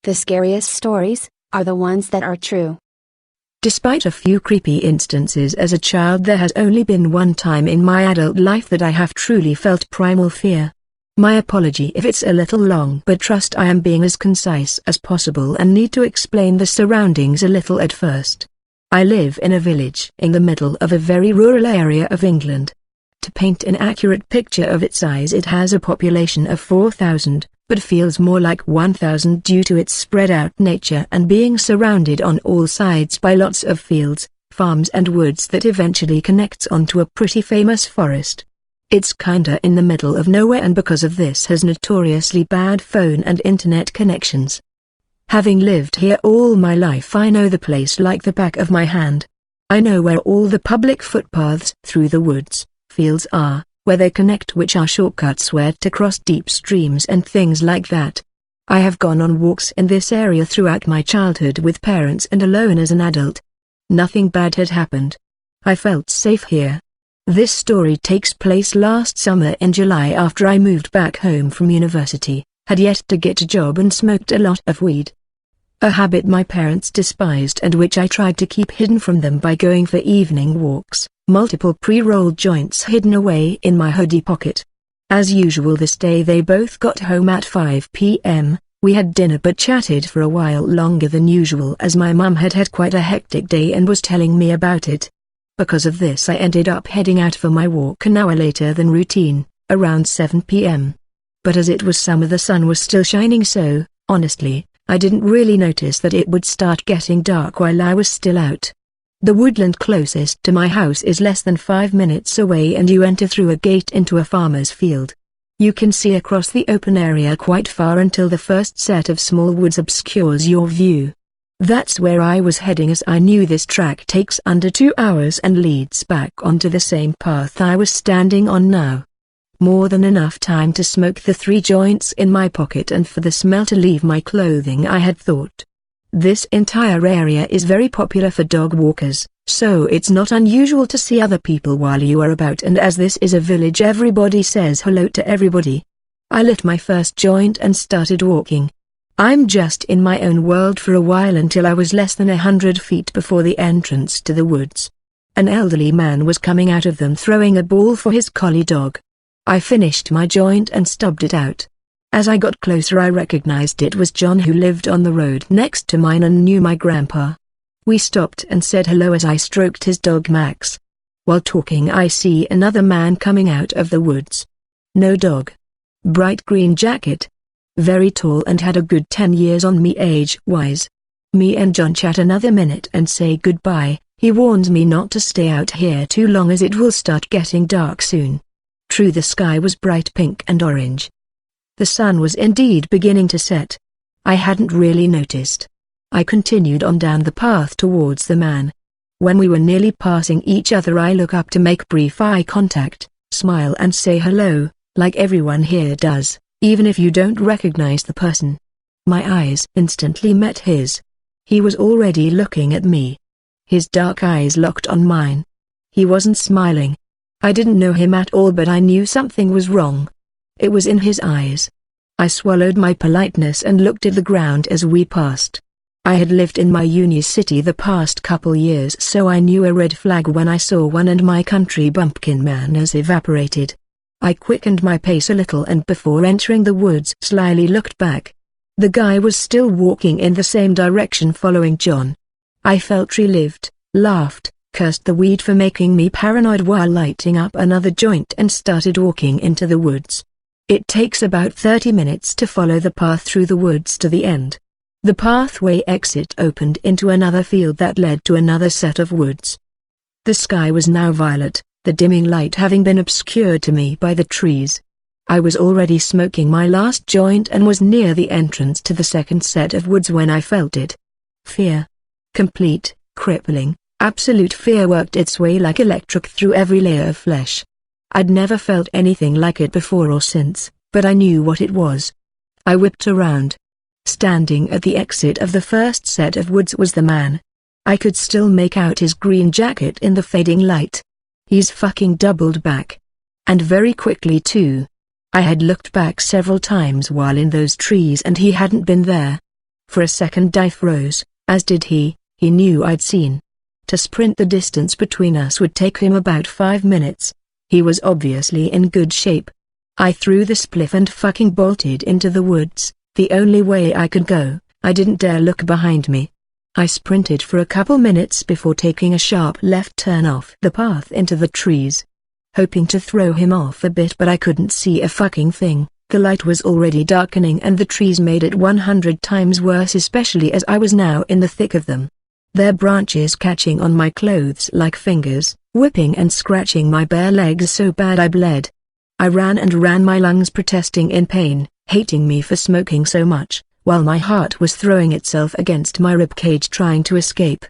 The scariest stories are the ones that are true. Despite a few creepy instances as a child, there has only been one time in my adult life that I have truly felt primal fear. My apology if it's a little long, but trust I am being as concise as possible and need to explain the surroundings a little at first. I live in a village in the middle of a very rural area of England. To paint an accurate picture of its size, it has a population of 4,000, but feels more like 1,000 due to its spread-out nature and being surrounded on all sides by lots of fields, farms and woods that eventually connects onto a pretty famous forest. It's kinda in the middle of nowhere, and because of this has notoriously bad phone and internet connections. Having lived here all my life, I know the place like the back of my hand. I know where all the public footpaths through the woods, fields are, where they connect, which are shortcuts where to cross deep streams and things like that. I have gone on walks in this area throughout my childhood with parents and alone as an adult. Nothing bad had happened. I felt safe here. This story takes place last summer in July after I moved back home from university, had yet to get a job and smoked a lot of weed. A habit my parents despised and which I tried to keep hidden from them by going for evening walks, multiple pre-rolled joints hidden away in my hoodie pocket. As usual this day they both got home at 5 p.m, we had dinner but chatted for a while longer than usual as my mum had had quite a hectic day and was telling me about it. Because of this I ended up heading out for my walk an hour later than routine, around 7 p.m. But as it was summer the sun was still shining, so, honestly, I didn't really notice that it would start getting dark while I was still out. The woodland closest to my house is less than 5 minutes away and you enter through a gate into a farmer's field. You can see across the open area quite far until the first set of small woods obscures your view. That's where I was heading, as I knew this track takes under 2 hours and leads back onto the same path I was standing on now. More than enough time to smoke the 3 joints in my pocket and for the smell to leave my clothing, I had thought. This entire area is very popular for dog walkers, so it's not unusual to see other people while you are about, and as this is a village everybody says hello to everybody. I lit my first joint and started walking. I'm just in my own world for a while until I was less than 100 feet before the entrance to the woods. An elderly man was coming out of them throwing a ball for his collie dog. I finished my joint and stubbed it out. As I got closer I recognized it was John, who lived on the road next to mine and knew my grandpa. We stopped and said hello as I stroked his dog Max. While talking I see another man coming out of the woods. No dog. Bright green jacket. Very tall and had a good 10 years on me age-wise. Me and John chat another minute and say goodbye. He warns me not to stay out here too long as it will start getting dark soon. True, the sky was bright pink and orange. The sun was indeed beginning to set. I hadn't really noticed. I continued on down the path towards the man. When we were nearly passing each other I look up to make brief eye contact, smile and say hello, like everyone here does, even if you don't recognize the person. My eyes instantly met his. He was already looking at me. His dark eyes locked on mine. He wasn't smiling. I didn't know him at all, but I knew something was wrong. It was in his eyes. I swallowed my politeness and looked at the ground as we passed. I had lived in my uni city the past couple years, so I knew a red flag when I saw one, and my country bumpkin manners evaporated. I quickened my pace a little and before entering the woods slyly looked back. The guy was still walking in the same direction following John. I felt relieved, laughed, cursed the weed for making me paranoid while lighting up another joint and started walking into the woods. It takes about 30 minutes to follow the path through the woods to the end. The pathway exit opened into another field that led to another set of woods. The sky was now violet, the dimming light having been obscured to me by the trees. I was already smoking my last joint and was near the entrance to the second set of woods when I felt it. Fear. Complete, crippling, absolute fear worked its way like electric through every layer of flesh. I'd never felt anything like it before or since, but I knew what it was. I whipped around. Standing at the exit of the first set of woods was the man. I could still make out his green jacket in the fading light. He's fucking doubled back. And very quickly too. I had looked back several times while in those trees and he hadn't been there. For a second I froze, as did he. He knew I'd seen. To sprint the distance between us would take him about 5 minutes. He was obviously in good shape. I threw the spliff and fucking bolted into the woods, the only way I could go. I didn't dare look behind me. I sprinted for a couple minutes before taking a sharp left turn off the path into the trees, hoping to throw him off a bit, but I couldn't see a fucking thing. The light was already darkening and the trees made it 100 times worse, especially as I was now in the thick of them. Their branches catching on my clothes like fingers, whipping and scratching my bare legs so bad I bled. I ran and ran, my lungs protesting in pain, hating me for smoking so much, while my heart was throwing itself against my ribcage trying to escape.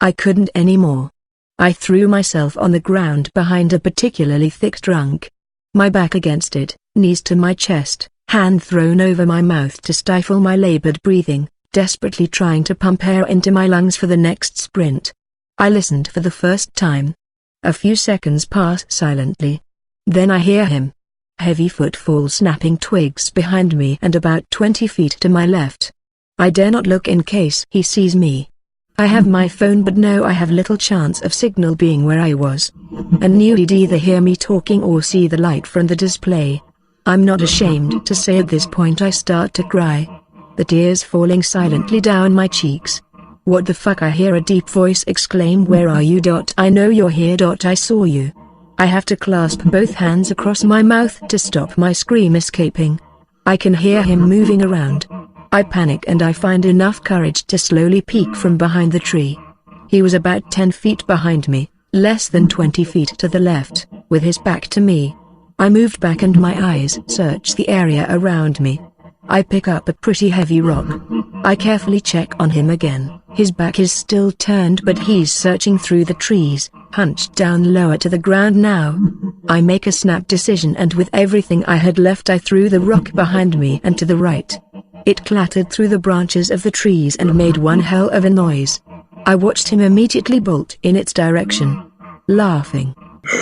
I couldn't anymore. I threw myself on the ground behind a particularly thick trunk. My back against it, knees to my chest, hand thrown over my mouth to stifle my labored breathing, desperately trying to pump air into my lungs for the next sprint. I listened for the first time. A few seconds pass silently. Then I hear him. Heavy footfalls snapping twigs behind me and about 20 feet to my left. I dare not look in case he sees me. I have my phone, but know I have little chance of signal being where I was. And knew he'd either hear me talking or see the light from the display. I'm not ashamed to say at this point I start to cry. The tears falling silently down my cheeks. What the fuck, I hear a deep voice exclaim, "Where are you? I know you're here. I saw you." I have to clasp both hands across my mouth to stop my scream escaping. I can hear him moving around. I panic and I find enough courage to slowly peek from behind the tree. He was about 10 feet behind me, less than 20 feet to the left, with his back to me. I moved back and my eyes search the area around me. I pick up a pretty heavy rock. I carefully check on him again. His back is still turned, but he's searching through the trees, hunched down lower to the ground now. I make a snap decision and with everything I had left I threw the rock behind me and to the right. It clattered through the branches of the trees and made one hell of a noise. I watched him immediately bolt in its direction, laughing.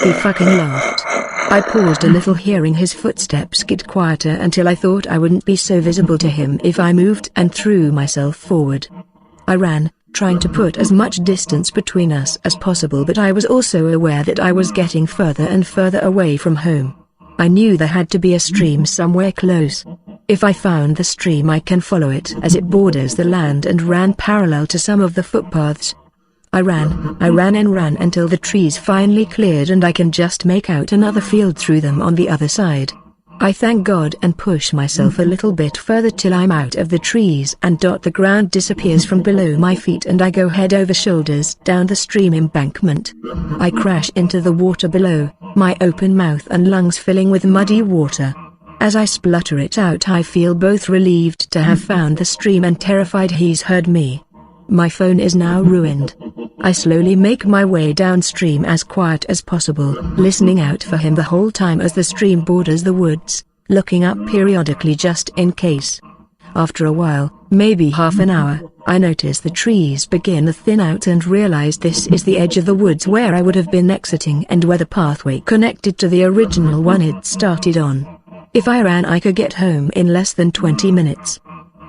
He fucking laughed. I paused a little, hearing his footsteps get quieter until I thought I wouldn't be so visible to him if I moved, and threw myself forward. I ran, trying to put as much distance between us as possible, but I was also aware that I was getting further and further away from home. I knew there had to be a stream somewhere close. If I found the stream I can follow it as it borders the land and ran parallel to some of the footpaths. I ran and ran until the trees finally cleared and I can just make out another field through them on the other side. I thank God and push myself a little bit further till I'm out of the trees and the ground disappears from below my feet and I go head over shoulders down the stream embankment. I crash into the water below, my open mouth and lungs filling with muddy water. As I splutter it out, I feel both relieved to have found the stream and terrified he's heard me. My phone is now ruined. I slowly make my way downstream as quiet as possible, listening out for him the whole time as the stream borders the woods, looking up periodically just in case. After a while, maybe half an hour, I notice the trees begin to thin out and realize this is the edge of the woods where I would have been exiting and where the pathway connected to the original one it started on. If I ran I could get home in less than 20 minutes.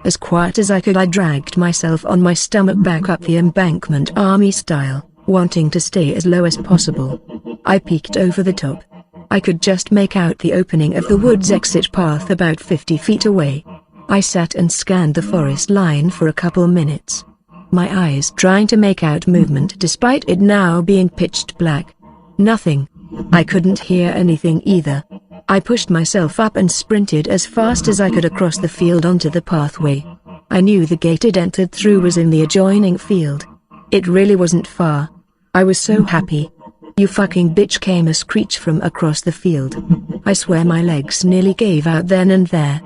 As quiet as I could, I dragged myself on my stomach back up the embankment army style, wanting to stay as low as possible. I peeked over the top. I could just make out the opening of the woods exit path about 50 feet away. I sat and scanned the forest line for a couple minutes, my eyes trying to make out movement despite it now being pitched black. Nothing. I couldn't hear anything either. I pushed myself up and sprinted as fast as I could across the field onto the pathway. I knew the gate it entered through was in the adjoining field. It really wasn't far. I was so happy. "You fucking bitch," came a screech from across the field. I swear my legs nearly gave out then and there.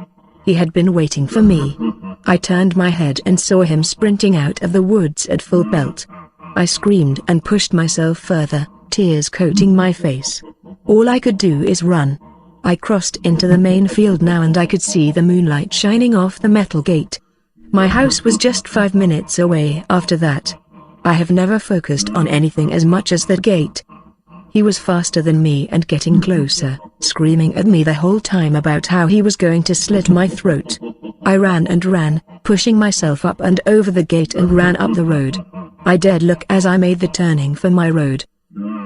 He had been waiting for me. I turned my head and saw him sprinting out of the woods at full pelt. I screamed and pushed myself further, tears coating my face. All I could do is run. I crossed into the main field now and I could see the moonlight shining off the metal gate. My house was just 5 minutes away after that. I have never focused on anything as much as that gate. He was faster than me and getting closer, screaming at me the whole time about how he was going to slit my throat. I ran and ran, pushing myself up and over the gate and ran up the road. I dared look as I made the turning for my road.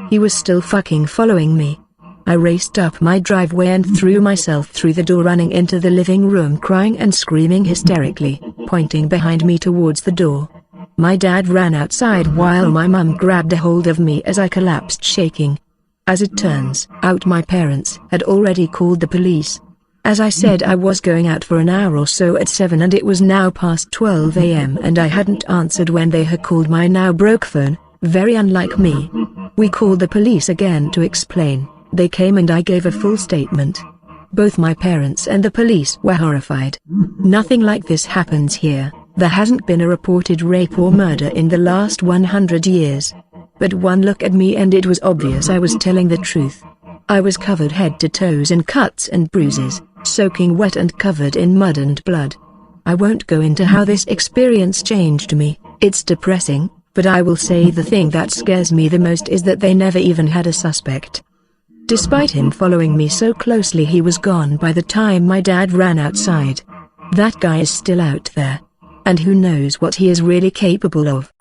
He was still fucking following me. I raced up my driveway and threw myself through the door, running into the living room crying and screaming hysterically, pointing behind me towards the door. My dad ran outside while my mum grabbed a hold of me as I collapsed shaking. As it turns out, my parents had already called the police. As I said, I was going out for an hour or so at 7 and it was now past 12 a.m. and I hadn't answered when they had called my now broke phone, very unlike me. We called the police again to explain. They came and I gave a full statement. Both my parents and the police were horrified. Nothing like this happens here. There hasn't been a reported rape or murder in the last 100 years. But one look at me and it was obvious I was telling the truth. I was covered head to toes in cuts and bruises, soaking wet and covered in mud and blood. I won't go into how this experience changed me, it's depressing, but I will say the thing that scares me the most is that they never even had a suspect. Despite him following me so closely, he was gone by the time my dad ran outside. That guy is still out there. And who knows what he is really capable of.